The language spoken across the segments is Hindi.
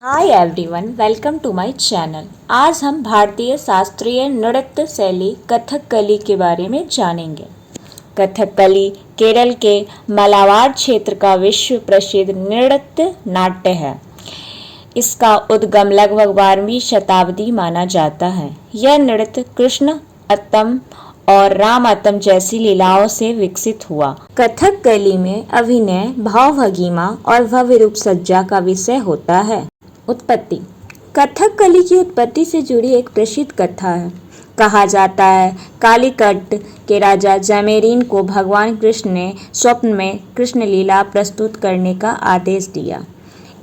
Hi everyone, welcome to my channel. आज हम भारतीय शास्त्रीय नृत्य शैली कथकली के बारे में जानेंगे। कथकली केरल के मलाबार क्षेत्र का विश्व प्रसिद्ध नृत्य नाट्य है। इसका उद्गम लगभग 12वीं शताब्दी माना जाता है। यह नृत्य कृष्ण अत्तम और राम अत्तम जैसी लीलाओं से विकसित हुआ। कथकली में अभिनय, भाव भंगिमा और भव्य रूप सज्जा का विषय होता है। उत्पत्ति। कथकली की उत्पत्ति से जुड़ी एक प्रसिद्ध कथा है। कहा जाता है कालीकट के राजा जमेरीन को भगवान कृष्ण ने स्वप्न में कृष्ण लीला प्रस्तुत करने का आदेश दिया।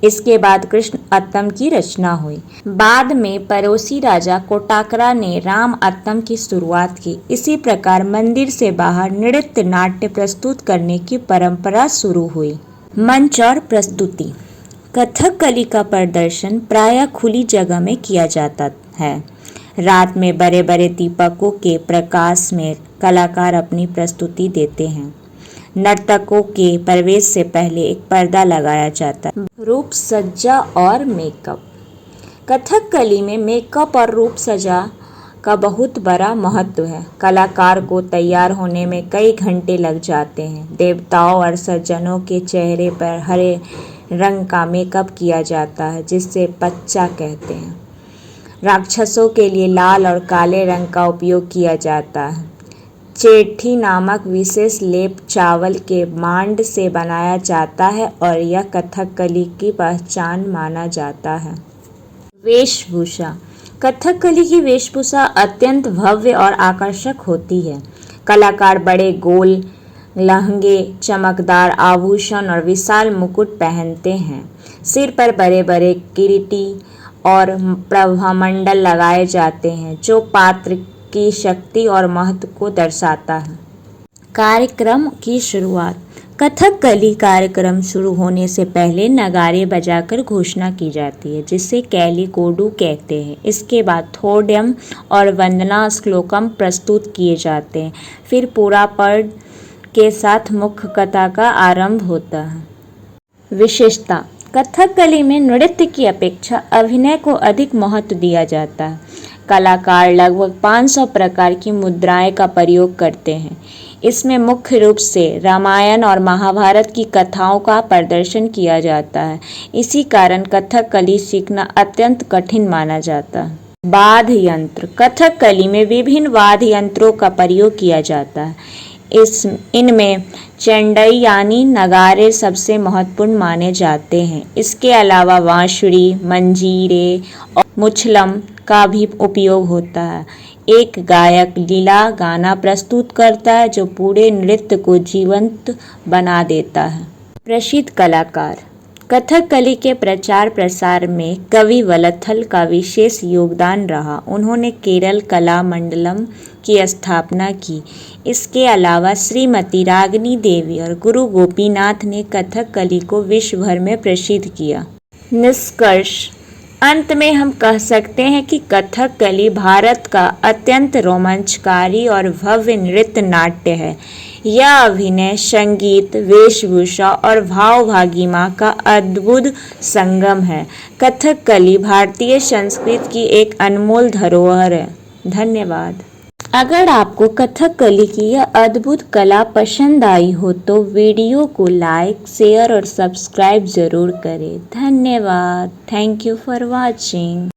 इसके बाद कृष्ण अत्तम की रचना हुई। बाद में पड़ोसी राजा कोटाकरा ने राम अत्तम की शुरुआत की। इसी प्रकार मंदिर से बाहर नृत्य नाट्य प्रस्तुत करने की परंपरा शुरू हुई। मंच और प्रस्तुति। कथकली का प्रदर्शन प्रायः खुली जगह में किया जाता है। रात में बड़े बड़े दीपकों के प्रकाश में कलाकार अपनी प्रस्तुति देते हैं। नर्तकों के प्रवेश से पहले एक पर्दा लगाया जाता है। रूप सज्जा और मेकअप। कथकली में मेकअप और रूप सज्जा का बहुत बड़ा महत्व है। कलाकार को तैयार होने में कई घंटे लग जाते हैं। देवताओं और सज्जनों के चेहरे पर हरे रंग का मेकअप किया जाता है, जिसे पच्चा कहते हैं। राक्षसों के लिए लाल और काले रंग का उपयोग किया जाता है। चेठी नामक विशेष लेप चावल के मांड से बनाया जाता है और यह कथकली की पहचान माना जाता है। वेशभूषा। कथकली की वेशभूषा अत्यंत भव्य और आकर्षक होती है। कलाकार बड़े गोल लहंगे, चमकदार आभूषण और विशाल मुकुट पहनते हैं। सिर पर बड़े बड़े किरीटी और प्रभामंडल लगाए जाते हैं, जो पात्र की शक्ति और महत्व को दर्शाता है। कार्यक्रम की शुरुआत। कथकली कार्यक्रम शुरू होने से पहले नगाड़े बजाकर घोषणा की जाती है, जिसे कैलिकोडू कहते हैं। इसके बाद थोड्यम और वंदना श्लोकम प्रस्तुत किए जाते हैं। फिर पूरा पद के साथ मुख्य कथा का आरंभ होता है। विशेषता। कथकली में नृत्य की अपेक्षा अभिनय को अधिक महत्व दिया जाता है। कलाकार लगभग 500 प्रकार की मुद्राएं का प्रयोग करते हैं। इसमें मुख्य रूप से रामायण और महाभारत की कथाओं का प्रदर्शन किया जाता है। इसी कारण कथकली सीखना अत्यंत कठिन माना जाता है। वाद्य यंत्र। कथकली में विभिन्न वाद्य यंत्रों का प्रयोग किया जाता है। इनमें चेंडई यानी नगाड़े सबसे महत्वपूर्ण माने जाते हैं। इसके अलावा बांसुरी, मंजीरे और मुछलम का भी उपयोग होता है। एक गायक लीला गाना प्रस्तुत करता है, जो पूरे नृत्य को जीवंत बना देता है। प्रसिद्ध कलाकार। कथकली के प्रचार प्रसार में कवि वलथल का विशेष योगदान रहा। उन्होंने केरल कला मंडलम की स्थापना की। इसके अलावा श्रीमती रागिनी देवी और गुरु गोपीनाथ ने कथकली को विश्व भर में प्रसिद्ध किया। निष्कर्ष। अंत में हम कह सकते हैं कि कथकली भारत का अत्यंत रोमांचकारी और भव्य नृत्य नाट्य है। यह अभिनय, संगीत, वेशभूषा और भाव भंगिमा का अद्भुत संगम है। कथकली भारतीय संस्कृति की एक अनमोल धरोहर है। धन्यवाद। अगर आपको कथकली की यह अद्भुत कला पसंद आई हो तो वीडियो को लाइक, शेयर और सब्सक्राइब जरूर करें। धन्यवाद। Thank you for watching.